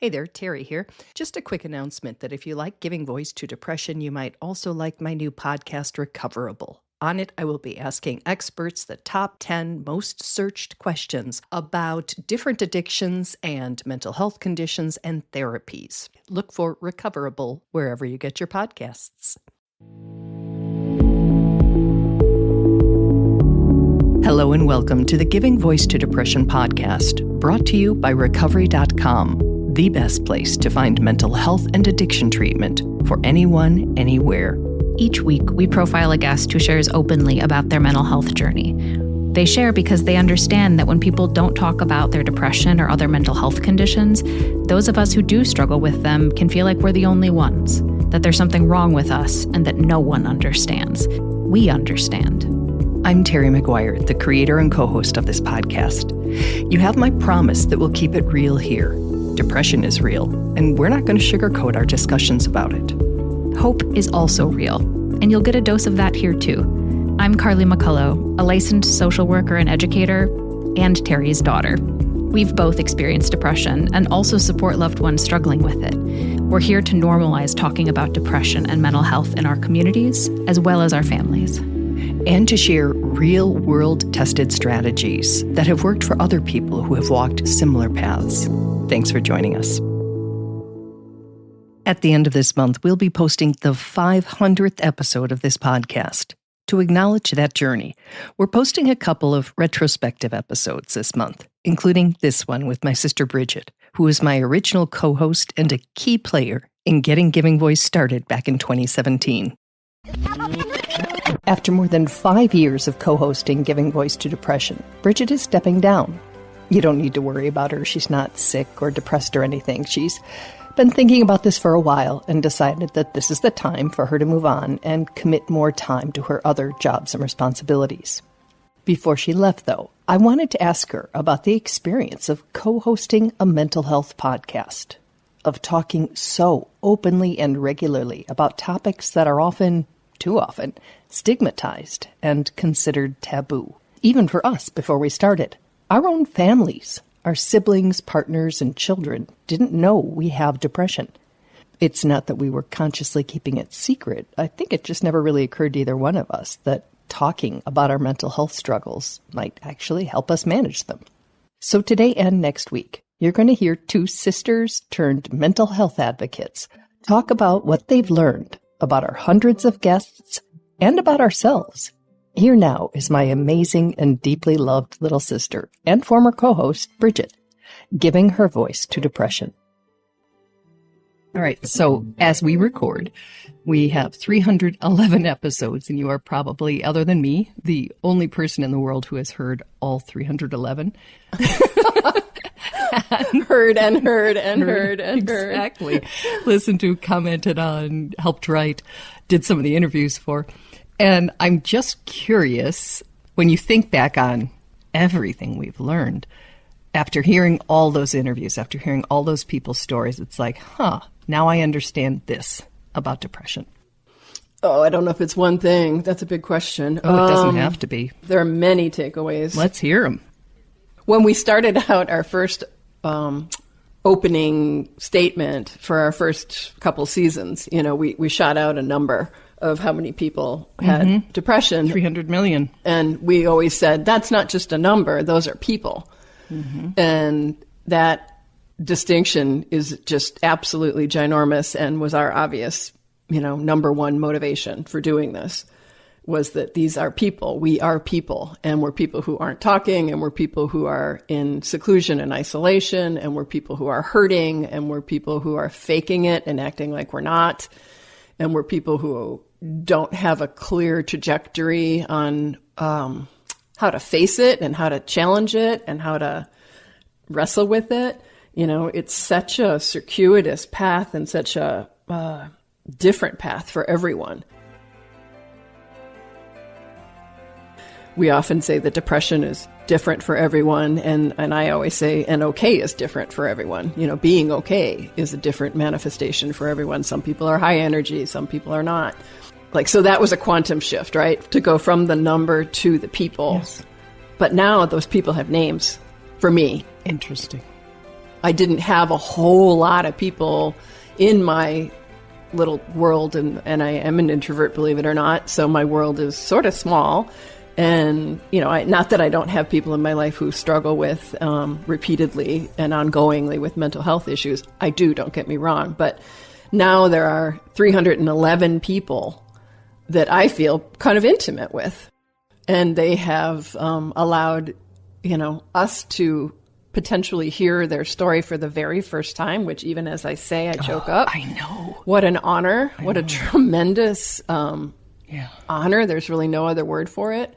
Hey there, Terry here. Just a quick announcement that if you like giving voice to depression, you might also like my new podcast, Recoverable. On it, I will be asking experts the top 10 most searched questions about different addictions and mental health conditions and therapies. Look for Recoverable wherever you get your podcasts. Hello and welcome to the Giving Voice to Depression podcast, brought to you by Recovery.com, the best place to find mental health and addiction treatment for anyone, anywhere. Each week, we profile a guest who shares openly about their mental health journey. They share because they understand that when people don't talk about their depression or other mental health conditions, those of us who do struggle with them can feel like we're the only ones, that there's something wrong with us, and that no one understands. We understand. I'm Terry McGuire, the creator and co-host of this podcast. You have my promise that we'll keep it real here. Depression is real, and we're not going to sugarcoat our discussions about it. Hope is also real, and you'll get a dose of that here too. I'm Carly McCullough, a licensed social worker and educator, and Terry's daughter. We've both experienced depression and also support loved ones struggling with it. We're here to normalize talking about depression and mental health in our communities, as well as our families. And to share real-world tested strategies that have worked for other people who have walked similar paths. Thanks for joining us. At the end of this month, we'll be posting the 500th episode of this podcast. To acknowledge that journey, we're posting a couple of retrospective episodes this month, including this one with my sister Bridget, who was my original co-host and a key player in getting Giving Voice started back in 2017. After more than 5 years of co-hosting Giving Voice to Depression, Bridget is stepping down. You don't need to worry about her. She's not sick or depressed or anything. She's been thinking about this for a while and decided that this is the time for her to move on and commit more time to her other jobs and responsibilities. Before she left, though, I wanted to ask her about the experience of co-hosting a mental health podcast, of talking so openly and regularly about topics that are often, too often, stigmatized and considered taboo, even for us before we started. Our own families, our siblings, partners, and children didn't know we have depression. It's not that we were consciously keeping it secret. I think it just never really occurred to either one of us that talking about our mental health struggles might actually help us manage them. So today and next week, you're going to hear two sisters turned mental health advocates talk about what they've learned about our hundreds of guests and about ourselves. Here now is my amazing and deeply loved little sister and former co-host, Bridget, giving her voice to depression. All right, so as we record, we have 311 episodes, and you are probably, other than me, the only person in the world who has heard all 311. Heard and heard and heard and heard. Exactly. Listened to, commented on, helped write, did some of the interviews for. And I'm just curious, when you think back on everything we've learned, after hearing all those interviews, after hearing all those people's stories, it's like, now I understand this about depression. Oh, I don't know if it's one thing. That's a big question. Oh, it doesn't have to be. There are many takeaways. Let's hear them. When we started out our first opening statement for our first couple seasons, we shot out a number of how many people had depression. 300 million. And we always said, that's not just a number, those are people. And that distinction is just absolutely ginormous and was our obvious, number one motivation for doing this, was that these are people. We are people, and we're people who aren't talking, and we're people who are in seclusion and isolation, and we're people who are hurting, and we're people who are faking it and acting like we're not, and we're people who don't have a clear trajectory on how to face it and how to challenge it and how to wrestle with it. It's such a circuitous path and such a different path for everyone. We often say that depression is different for everyone, and I always say an okay is different for everyone. Being okay is a different manifestation for everyone. Some people are high energy, some people are not. So that was a quantum shift, right? To go from the number to the people. Yes. But now those people have names for me. Interesting. I didn't have a whole lot of people in my little world, and I am an introvert, believe it or not, so my world is sort of small. And, not that I don't have people in my life who struggle with repeatedly and ongoingly with mental health issues. I do, don't get me wrong. But now there are 311 people that I feel kind of intimate with. And they have allowed, us to potentially hear their story for the very first time, which even as I say, I choke up. I know. What an honor. What a tremendous honor. There's really no other word for it.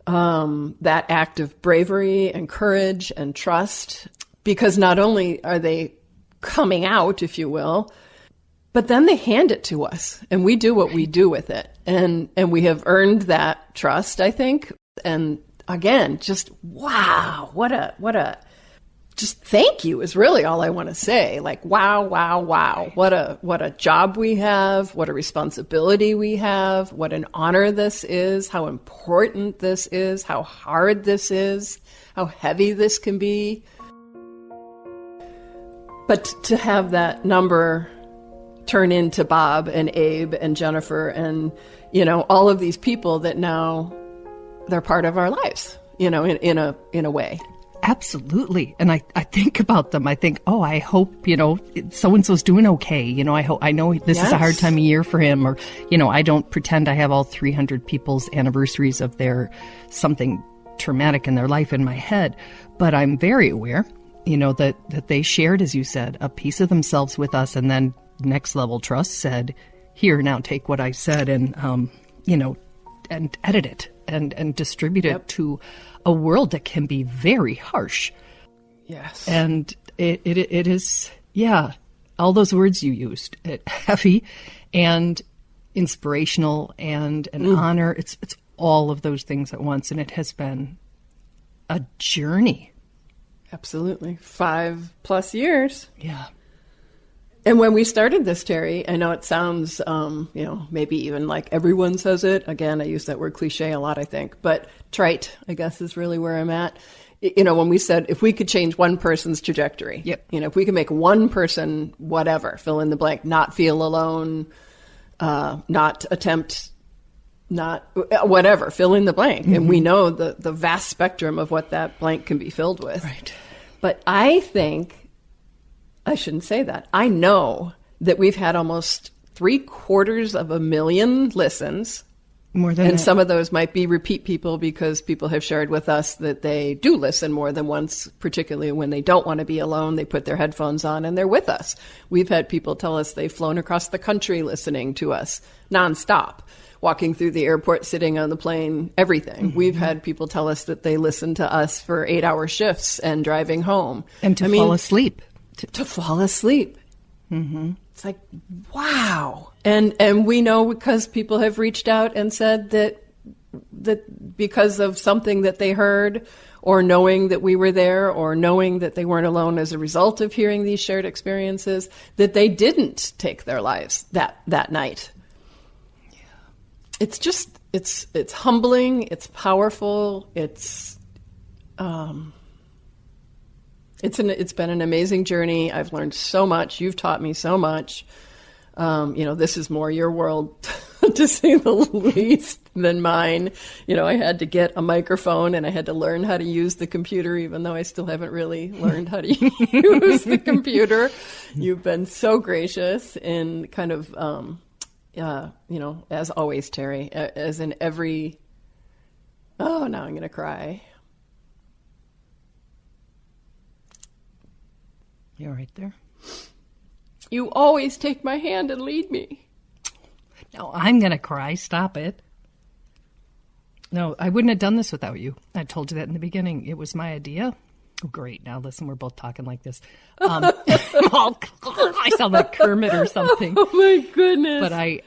That act of bravery and courage and trust, because not only are they coming out, if you will, but then they hand it to us and we do what we do with it. And we have earned that trust, I think. And again, just wow, what a just thank you is really all I want to say. Like, wow, wow, wow. What a job we have, what a responsibility we have, what an honor this is, how important this is, how hard this is, how heavy this can be. But to have that number turn into Bob and Abe and Jennifer and, all of these people that now they're part of our lives, in a way. Absolutely. And I think about them. I think, I hope, so-and-so's doing okay. I know this is a hard time of year for him, or, I don't pretend I have all 300 people's anniversaries of their something traumatic in their life in my head, but I'm very aware, that they shared, as you said, a piece of themselves with us, and then next level trust said, here, now take what I said and, and edit it and distribute it to a world that can be very harsh. Yes. And it is, all those words you used, heavy and inspirational and an honor. It's all of those things at once. And it has been a journey. Absolutely. 5+ years. Yeah. And when we started this, Terry, I know it sounds, maybe even like everyone says it. Again, I use that word cliche a lot, I think. But trite, I guess, is really where I'm at. When we said if we could change one person's trajectory, if we could make one person, whatever, fill in the blank, not feel alone, not attempt, not whatever, fill in the blank. Mm-hmm. And we know the vast spectrum of what that blank can be filled with. Right. But I think, I shouldn't say that. I know that we've had almost 750,000 listens. More than and that. Some of those might be repeat people because people have shared with us that they do listen more than once, particularly when they don't want to be alone. They put their headphones on and they're with us. We've had people tell us they've flown across the country listening to us nonstop, walking through the airport, sitting on the plane, everything. Mm-hmm. We've had people tell us that they listen to us for 8-hour shifts and driving home. And to fall asleep. To fall asleep. Mm-hmm. It's like, wow. And we know because people have reached out and said that because of something that they heard, or knowing that we were there, or knowing that they weren't alone as a result of hearing these shared experiences, that they didn't take their lives that night. Yeah. It's just, it's humbling, it's powerful, it's been an amazing journey. I've learned so much. You've taught me so much. This is more your world, to say the least, than mine. I had to get a microphone and I had to learn how to use the computer, even though I still haven't really learned how to use the computer. You've been so gracious in kind of, as always, Terry, as in every, now I'm going to cry. You're right there. You always take my hand and lead me. No, I'm going to cry. Stop it. No, I wouldn't have done this without you. I told you that in the beginning. It was my idea. Oh, great. Now, listen, we're both talking like this. I sound like Kermit or something. Oh, my goodness. But I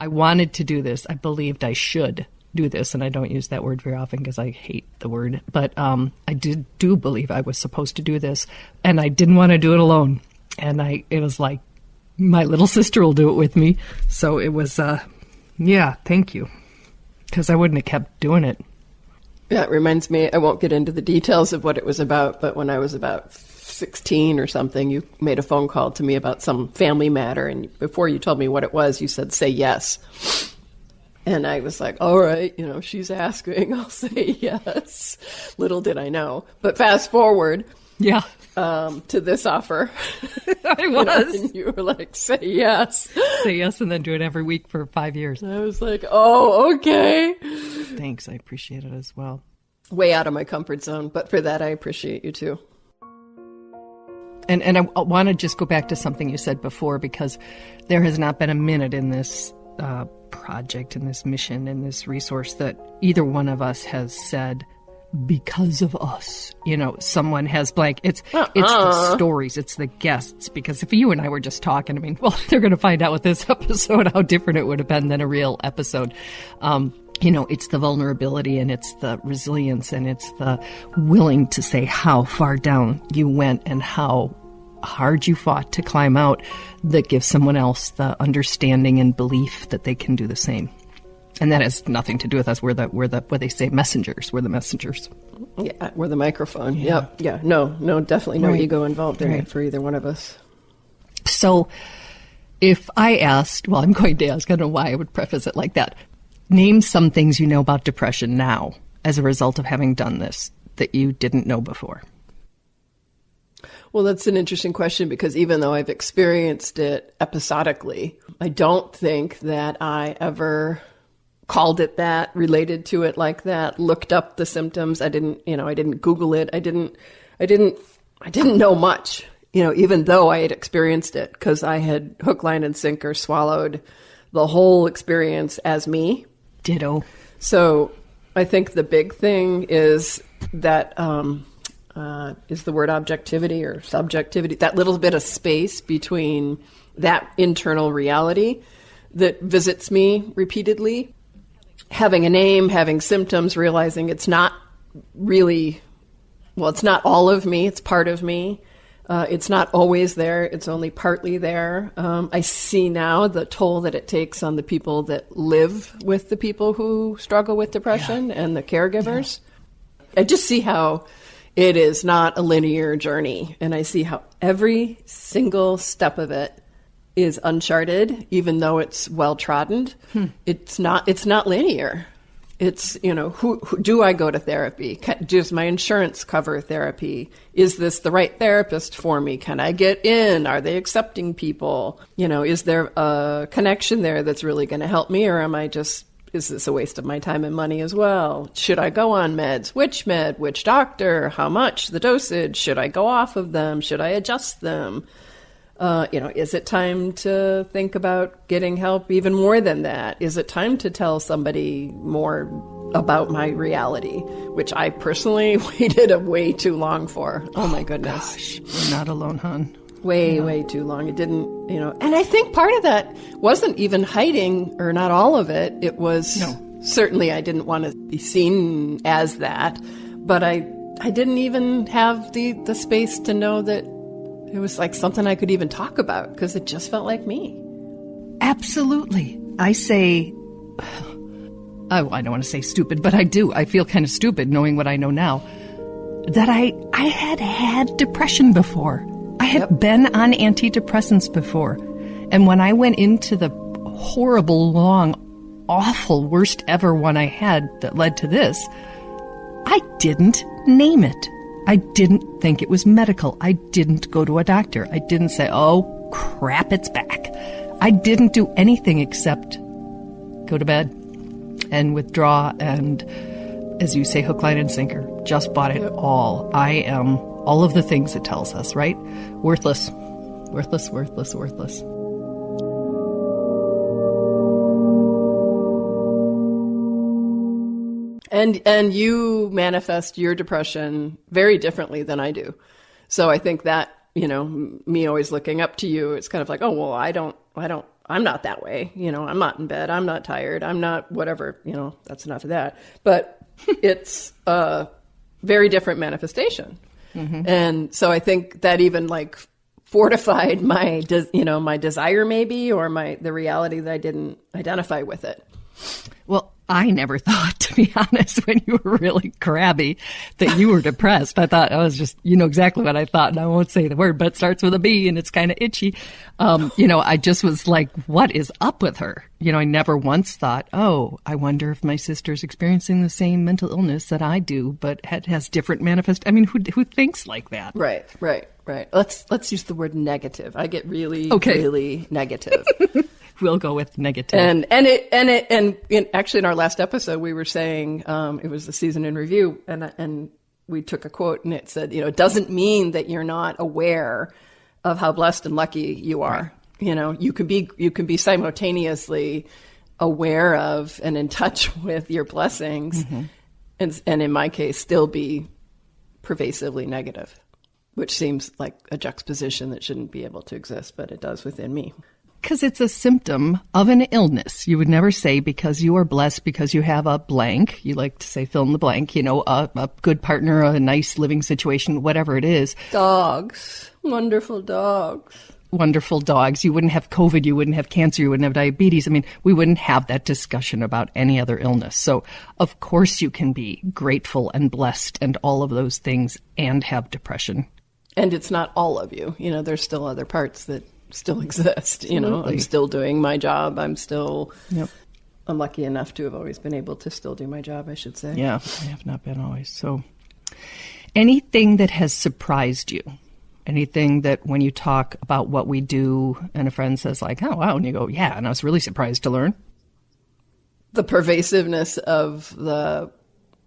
wanted to do this. I believed I should do this, and I don't use that word very often because I hate the word. But I do believe I was supposed to do this, and I didn't want to do it alone. And it was like, my little sister will do it with me. So it was, thank you, because I wouldn't have kept doing it. Yeah, it reminds me, I won't get into the details of what it was about, but when I was about 16 or something, you made a phone call to me about some family matter. And before you told me what it was, you said, say yes. And I was like, all right, she's asking, I'll say yes. Little did I know. But fast forward. Yeah. To this offer. I was. And you were like, say yes. Say yes and then do it every week for 5 years. I was like, oh, okay. Thanks. I appreciate it as well. Way out of my comfort zone. But for that, I appreciate you too. And I want to just go back to something you said before, because there has not been a minute in this project, in this mission, in this resource that either one of us has said, because of us, someone has blank. It's the stories, it's the guests. Because if you and I were just talking, they're going to find out with this episode how different it would have been than a real episode. It's the vulnerability and it's the resilience and it's the willing to say how far down you went and how hard you fought to climb out that gives someone else the understanding and belief that they can do the same. And that has nothing to do with us. We're what they say, messengers. We're the messengers. Yeah, we're the microphone. Yeah. Yep. Yeah. No, definitely no ego involved in it for either one of us. So if I asked, I'm going to ask, I don't know why I would preface it like that. Name some things you know about depression now as a result of having done this that you didn't know before. Well, that's an interesting question, because even though I've experienced it episodically, I don't think that I ever called it that, related to it like that, looked up the symptoms. I didn't Google it. I didn't know much, even though I had experienced it, because I had hook, line, and sinker swallowed the whole experience as me. Ditto. So I think the big thing is that, is the word objectivity or subjectivity, that little bit of space between that internal reality that visits me repeatedly. Having a name, having symptoms, realizing it's not really, it's not all of me, it's part of me. It's not always there, it's only partly there. I see now the toll that it takes on the people that live with the people who struggle with depression and the caregivers. Yeah. I just see how it is not a linear journey, and I see how every single step of it is uncharted, even though it's well trodden. It's not linear. It's, who do I go to therapy? Does my insurance cover therapy? Is this the right therapist for me? Can I get in? Are they accepting people? Is there a connection there that's really going to help me? Or is this a waste of my time and money as well? Should I go on meds? Which med? Which doctor? How much? The dosage? Should I go off of them? Should I adjust them? Is it time to think about getting help even more than that? Is it time to tell somebody more about my reality, which I personally waited way too long for? Oh my goodness. Gosh, you're not alone, hon. Way too long. It didn't, and I think part of that wasn't even hiding, or not all of it. It was, certainly I didn't want to be seen as that, but I didn't even have the space to know that it was like something I could even talk about, because it just felt like me. Absolutely. I say, I don't want to say stupid, but I do. I feel kind of stupid knowing what I know now, that I had depression before. I had been on antidepressants before. And when I went into the horrible, long, awful, worst ever one I had that led to this, I didn't name it. I didn't think it was medical. I didn't go to a doctor. I didn't say, oh, crap, it's back. I didn't do anything except go to bed and withdraw and, as you say, hook, line, and sinker. Just bought it all. I am all of the things it tells us, right? Worthless. Worthless, worthless, worthless. And you manifest your depression very differently than I do. So I think that, me always looking up to you, it's kind of like, oh, well, I'm not that way. I'm not in bed. I'm not tired. I'm not whatever, that's enough of that. But it's a very different manifestation. Mm-hmm. And so I think that even fortified my desire maybe, or the reality that I didn't identify with it. Well, I never thought, to be honest, when you were really crabby, that you were depressed. I thought I was just, exactly what I thought, and I won't say the word, but it starts with a B and it's kind of itchy. I just was like, what is up with her? I never once thought, oh, I wonder if my sister's experiencing the same mental illness that I do, but has different manifest. I mean, who thinks like that? Right. Let's use the word negative. I get really negative. We'll go with negative. And actually in our last episode, we were saying, it was the season in review, and we took a quote and it said, it doesn't mean that you're not aware of how blessed and lucky you are. Right. You can be simultaneously aware of and in touch with your blessings, and in my case, still be pervasively negative, which seems like a juxtaposition that shouldn't be able to exist, but it does within me. Because it's a symptom of an illness. You would never say because you are blessed because you have a blank. You like to say fill in the blank, a good partner, a nice living situation, whatever it is. Dogs. Wonderful dogs. Wonderful dogs. You wouldn't have COVID. You wouldn't have cancer. You wouldn't have diabetes. I mean, we wouldn't have that discussion about any other illness. So, of course, you can be grateful and blessed and all of those things and have depression. And it's not all of you. There's still other parts that still exist. Absolutely. I'm still doing my job. I'm lucky enough to have always been able to still do my job, I should say. Yeah, I have not been always. So anything that has surprised you, anything that when you talk about what we do and a friend says like, oh, wow, and you go, yeah, and I was really surprised to learn. The pervasiveness of the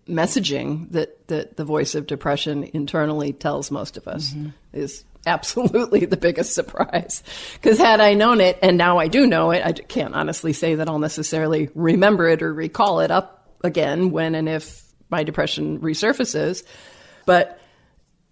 messaging that the voice of depression internally tells most of us is absolutely the biggest surprise. Because had I known it, and now I do know it, I can't honestly say that I'll necessarily remember it or recall it up again when and if my depression resurfaces. But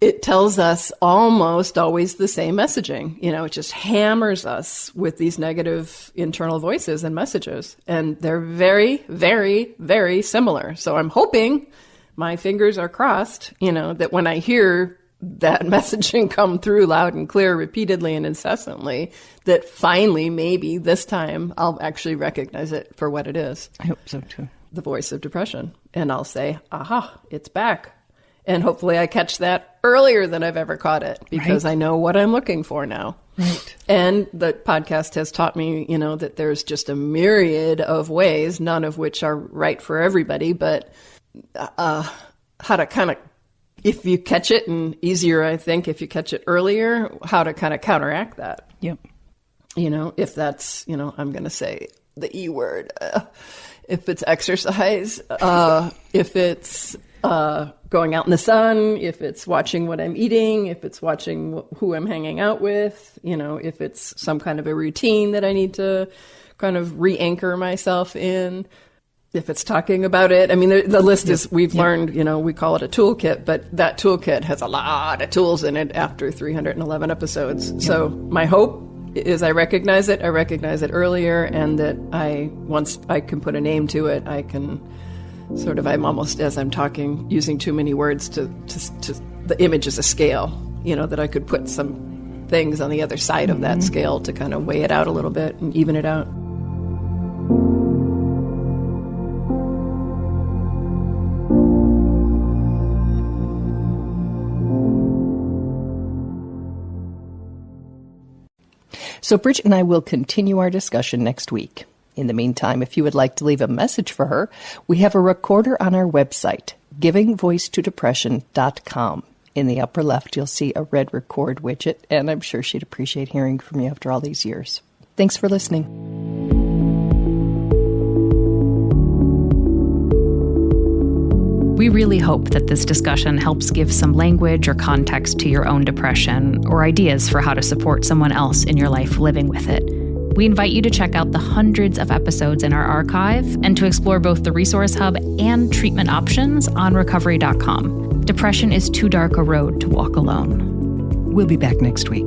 it tells us almost always the same messaging. It just hammers us with these negative internal voices and messages. And they're very, very, very similar. So I'm hoping, my fingers are crossed, that when I hear that messaging come through loud and clear repeatedly and incessantly, that finally, maybe this time, I'll actually recognize it for what it is. I hope so too. The voice of depression. And I'll say, aha, it's back. And hopefully I catch that earlier than I've ever caught it, because I know what I'm looking for now. Right. And the podcast has taught me, that there's just a myriad of ways, none of which are right for everybody, but how to kind of, if you catch it, and easier, I think, if you catch it earlier, how to kind of counteract that. Yep. If that's, I'm going to say the E word, if it's exercise, if it's going out in the sun, if it's watching what I'm eating, if it's watching who I'm hanging out with, if it's some kind of a routine that I need to kind of re-anchor myself in, if it's talking about it. I mean, the list is, we've learned, we call it a toolkit, but that toolkit has a lot of tools in it after 311 episodes. Yep. So my hope is I recognize it earlier, and that once I can put a name to it, I can sort of, I'm almost, as I'm talking, using too many words to the image as a scale, that I could put some things on the other side of that scale to kind of weigh it out a little bit and even it out. So Bridget and I will continue our discussion next week. In the meantime, if you would like to leave a message for her, we have a recorder on our website, givingvoicetodepression.com. In the upper left, you'll see a red record widget, and I'm sure she'd appreciate hearing from you after all these years. Thanks for listening. We really hope that this discussion helps give some language or context to your own depression, or ideas for how to support someone else in your life living with it. We invite you to check out the hundreds of episodes in our archive and to explore both the Resource Hub and treatment options on recovery.com. Depression is too dark a road to walk alone. We'll be back next week.